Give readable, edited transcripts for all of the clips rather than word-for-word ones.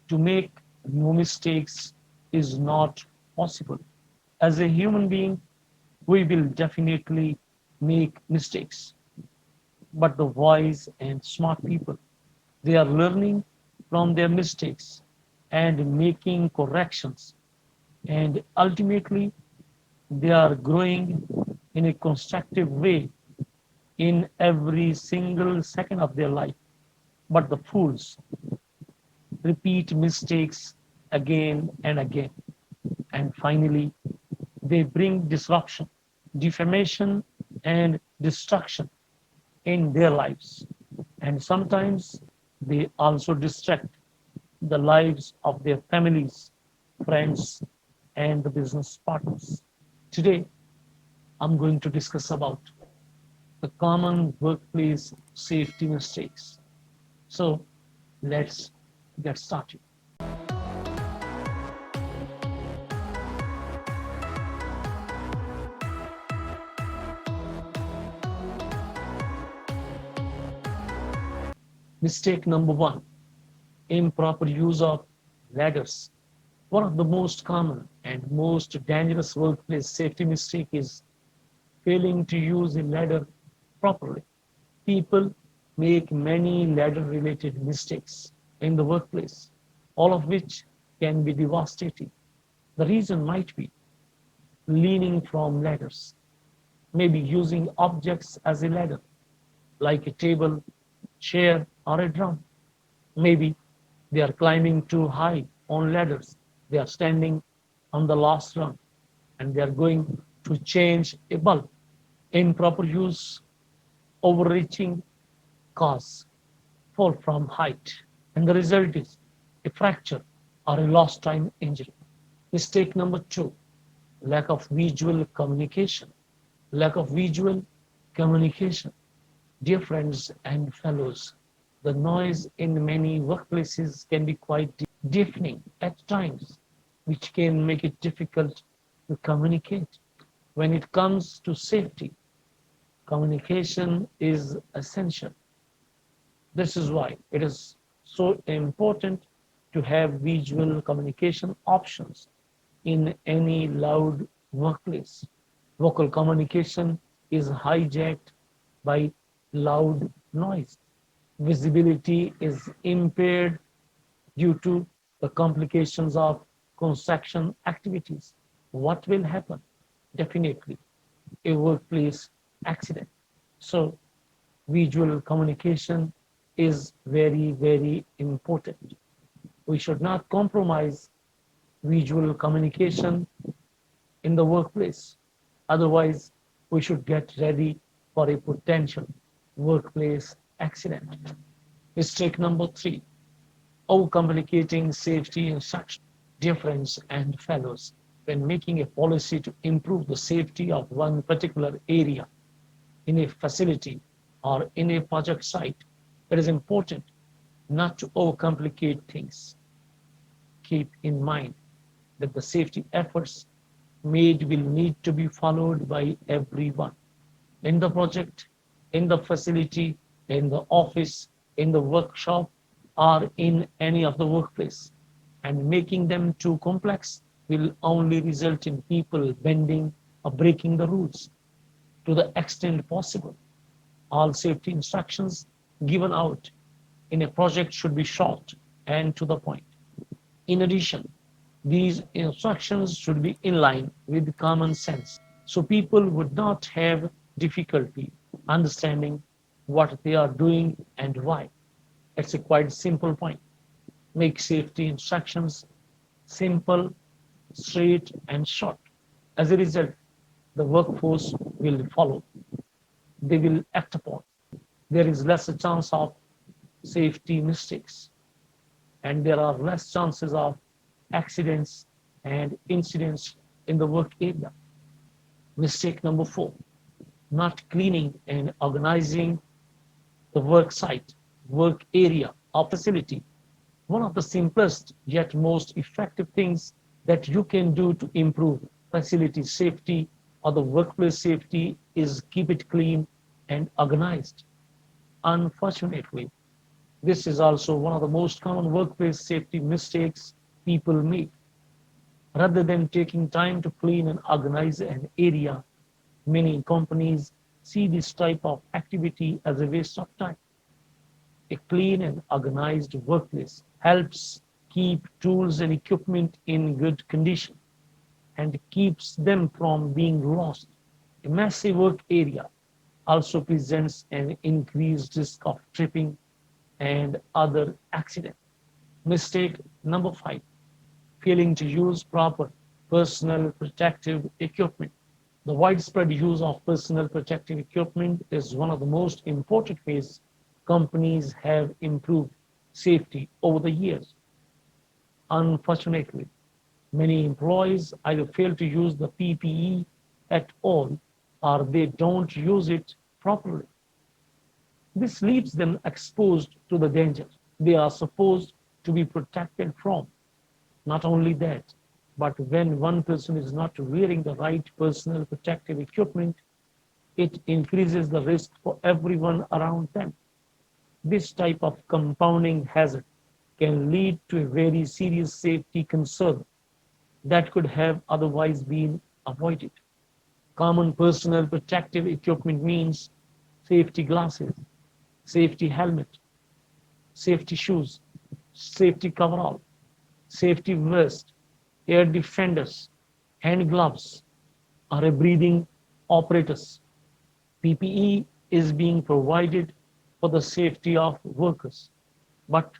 to make no mistakes is not possible. As a human being, we will definitely make mistakes. But the wise and smart people, they are learning from their mistakes and making corrections. And ultimately, they are growing in a constructive way in every single second of their life. But the fools repeat mistakes again and again. And finally, they bring disruption, defamation, and destruction in their lives. And sometimes they also distract the lives of their families, friends, and the business partners. Today, I'm going to discuss about the common workplace safety mistakes. So let's get started. Mistake number one: improper use of ladders. One of the most common and most dangerous workplace safety mistake is failing to use a ladder properly. People make many ladder related mistakes in the workplace, all of which can be devastating. The reason might be leaning from ladders, maybe using objects as a ladder, like a table, chair, or a drum. Maybe they are climbing too high on ladders. They are standing on the last rung and they are going to change a bulb. Improper use, overreaching, cause fall from height. And the result is a fracture or a lost time injury. Mistake number two: lack of visual communication. Lack of visual communication. Dear friends and fellows, the noise in many workplaces can be quite deafening at times, which can make it difficult to communicate. When it comes to safety, communication is essential. This is why it is so important to have visual communication options in any loud workplace. Vocal communication is hijacked by loud noise. Visibility is impaired due to the complications of construction activities. What will happen? Definitely a workplace accident. So, visual communication is very, very important. We should not compromise visual communication in the workplace. Otherwise, we should get ready for a potential workplace accident. Mistake number three: overcomplicating safety instructions. Dear friends and fellows, when making a policy to improve the safety of one particular area in a facility or in a project site, it is important not to overcomplicate things. Keep in mind that the safety efforts made will need to be followed by everyone in the project, in the facility, in the office, in the workshop, or in any of the workplace. And making them too complex will only result in people bending or breaking the rules. To the extent possible, all safety instructions given out in a project should be short and to the point. In addition, these instructions should be in line with common sense, so people would not have difficulty understanding what they are doing and why. It's a quite simple point. Make safety instructions simple, straight, and short. As a result, the workforce will follow, they will act upon. There is less a chance of safety mistakes, and there are less chances of accidents and incidents in the work area. Mistake number four: not cleaning and organizing the work site, work area, or facility. One of the simplest yet most effective things that you can do to improve facility safety or the workplace safety is keep it clean and organized. Unfortunately, This is also one of the most common workplace safety mistakes people make. Rather than taking time to clean and organize an area, many companies see this type of activity as a waste of time. A clean and organized workplace helps keep tools and equipment in good condition and keeps them from being lost. A messy work area also presents an increased risk of tripping and other accidents. Mistake number 5, failing to use proper personal protective equipment. The widespread use of personal protective equipment is one of the most important ways companies have improved safety over the years. Unfortunately, many employees either fail to use the PPE at all or they don't use it properly. This leaves them exposed to the dangers they are supposed to be protected from. Not only that, but when one person is not wearing the right personal protective equipment, it increases the risk for everyone around them. This type of compounding hazard can lead to a very serious safety concern that could have otherwise been avoided. Common personal protective equipment means safety glasses, safety helmet, safety shoes, safety coverall, safety vest, air defenders, hand gloves, or a breathing apparatus. PPE is being provided for the safety of workers, but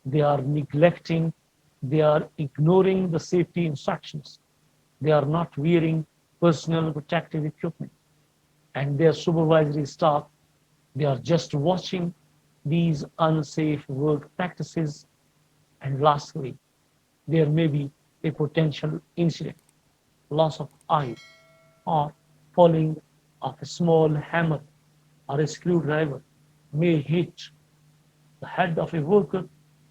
they are neglecting, they are ignoring the safety instructions. They are not wearing personal protective equipment. And their supervisory staff, they are just watching these unsafe work practices. And lastly, there may be a potential incident, loss of eye, or falling of a small hammer or a screwdriver may hit the head of a worker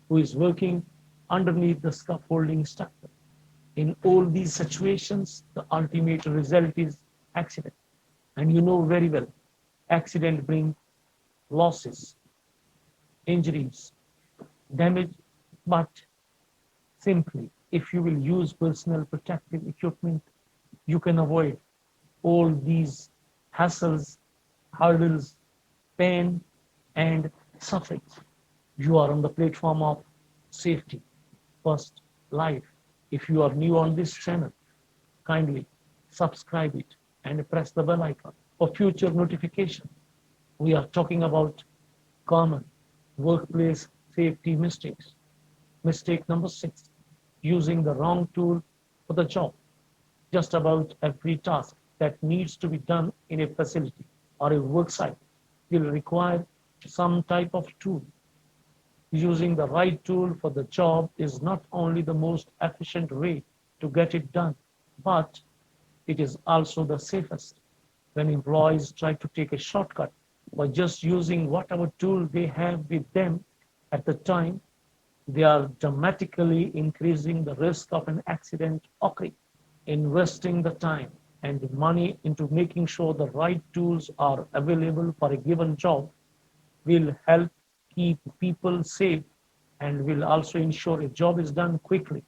who is working underneath the scaffolding structure. In all these situations, the ultimate result is accident. And you know very well, accident brings losses, injuries, damage, but simply if you will use personal protective equipment, you can avoid all these hassles, hurdles, pain, and suffering. You are on the platform of safety, first life. If you are new on this channel, kindly subscribe it and press the bell icon for future notification. We are talking about common workplace safety mistakes. Mistake number 6, using the wrong tool for the job. Just about every task that needs to be done in a facility or a worksite will require some type of tool. Using the right tool for the job is not only the most efficient way to get it done, but it is also the safest. When employees try to take a shortcut by just using whatever tool they have with them at the time, they are dramatically increasing the risk of an accident occurring. Investing the time and the money into making sure the right tools are available for a given job will help keep people safe and will also ensure a job is done quickly,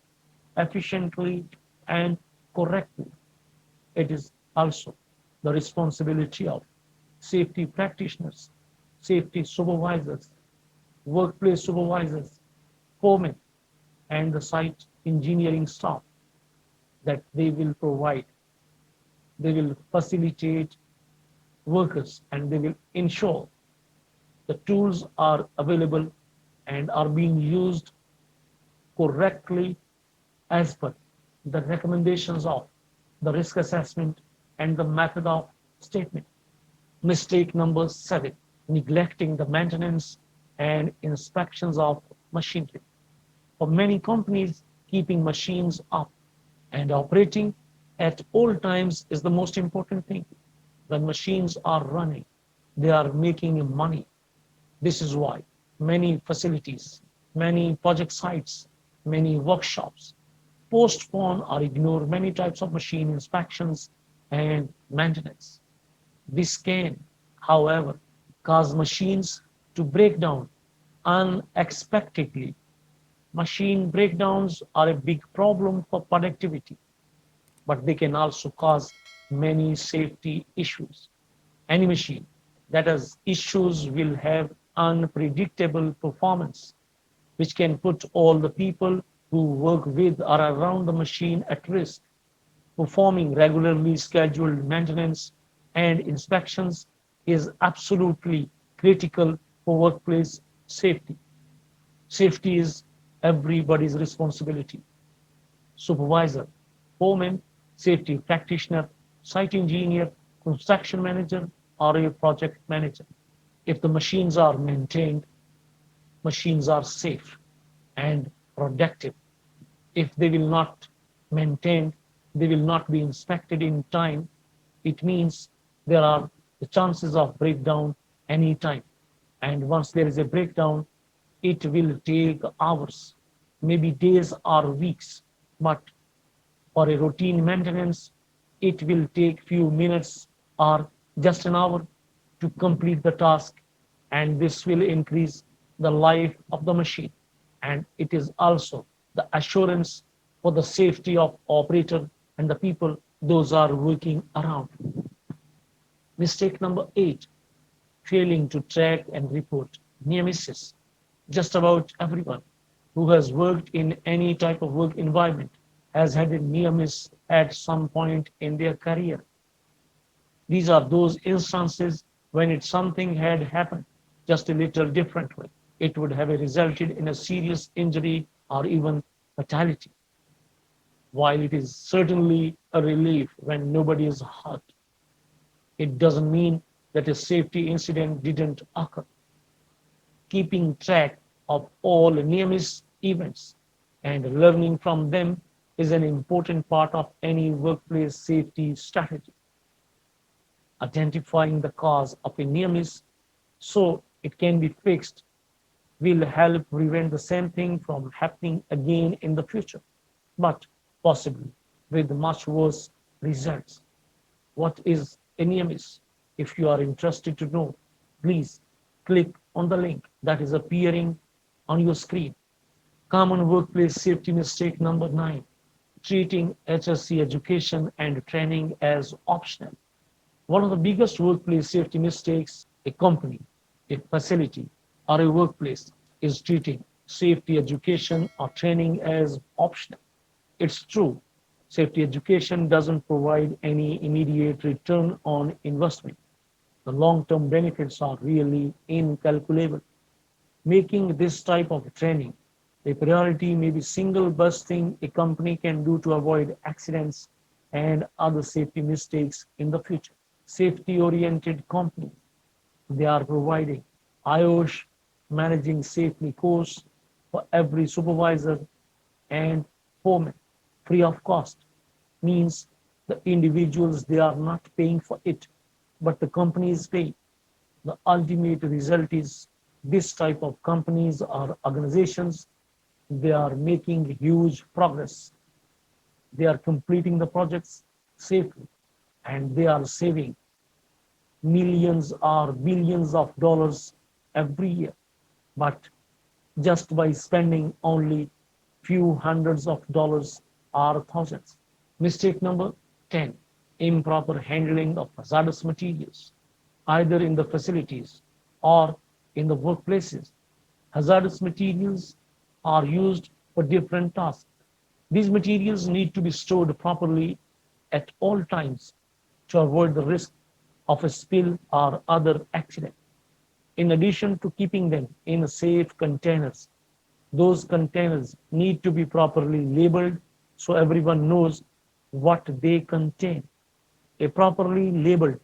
efficiently, and correctly. It is also the responsibility of safety practitioners, safety supervisors, workplace supervisors, foremen, and the site engineering staff that they will provide. They will facilitate workers and they will ensure the tools are available and are being used correctly as per the recommendations of the risk assessment and the method of statement. Mistake number 7, neglecting the maintenance and inspections of machinery. For many companies, keeping machines up and operating at all times is the most important thing. When machines are running, they are making money. This is why many facilities, many project sites, many workshops postpone or ignore many types of machine inspections and maintenance. This can, however, cause machines to break down unexpectedly. Machine breakdowns are a big problem for productivity, but they can also cause many safety issues. Any machine that has issues will have unpredictable performance, which can put all the people who work with or around the machine at risk. Performing regularly scheduled maintenance and inspections is absolutely critical for workplace safety. Safety is everybody's responsibility. Supervisor, foreman, safety practitioner, site engineer, construction manager, or a project manager. If the machines are maintained, machines are safe and productive. If they will not maintained, they will not be inspected in time, it means there are the chances of breakdown anytime. And once there is a breakdown, it will take hours, maybe days or weeks. But for a routine maintenance, it will take few minutes or just an hour to complete the task, and this will increase the life of the machine. And it is also the assurance for the safety of operator and the people those are working around. Mistake number 8, failing to track and report. Nemesis. Just about everyone who has worked in any type of work environment has had a near miss at some point in their career. These are those instances when it something had happened just a little differently. It would have resulted in a serious injury or even fatality. While it is certainly a relief when nobody is hurt, it doesn't mean that a safety incident didn't occur. Keeping track of all near miss events and learning from them is an important part of any workplace safety strategy. Identifying the cause of a near miss so it can be fixed will help prevent the same thing from happening again in the future, but possibly with much worse results. What is a near miss? If you are interested to know, please click on the link that is appearing on your screen. Common workplace safety mistake number 9, treating HSC education and training as optional. One of the biggest workplace safety mistakes a company, a facility, or a workplace is treating safety education or training as optional. It's true, safety education doesn't provide any immediate return on investment. The long term benefits are really incalculable. Making this type of training a priority may be single best thing a company can do to avoid accidents and other safety mistakes in the future. Safety oriented companies, they are providing IOSH managing safely course for every supervisor and foreman free of cost. Means the individuals they are not paying for it, but the company is paying. The ultimate result is this type of companies or organizations, they are making huge progress. They are completing the projects safely, and they are saving millions or billions of dollars every year, but just by spending only few hundreds of dollars or thousands. Mistake number 10, improper handling of hazardous materials, either in the facilities or in the workplaces. Hazardous materials are used for different tasks. These materials need to be stored properly at all times to avoid the risk of a spill or other accident. In addition to keeping them in safe containers, those containers need to be properly labeled so everyone knows what they contain. A properly labeled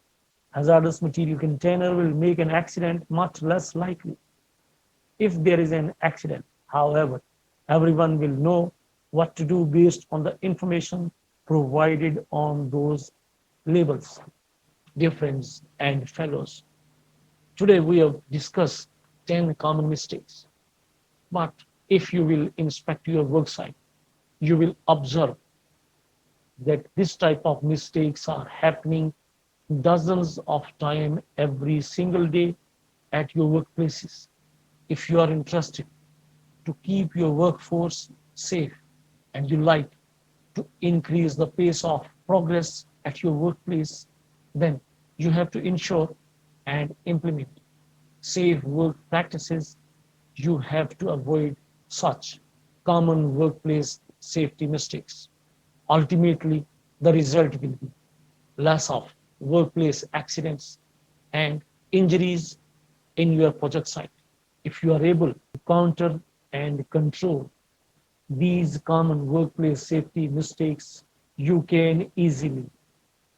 hazardous material container will make an accident much less likely. If there is an accident, however, everyone will know what to do based on the information provided on those labels. Dear friends and fellows, today we have discussed 10 common mistakes. But if you will inspect your worksite, you will observe that this type of mistakes are happening dozens of times every single day at your workplaces. If you are interested to keep your workforce safe and you like to increase the pace of progress at your workplace, then you have to ensure and implement safe work practices. You have to avoid such common workplace safety mistakes. Ultimately, the result will be less of workplace accidents and injuries in your project site. If you are able to counter and control these common workplace safety mistakes, you can easily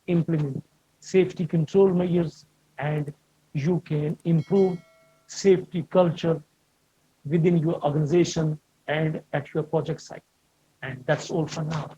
implement safety control measures and you can improve safety culture within your organization and at your project site. And that's all for now.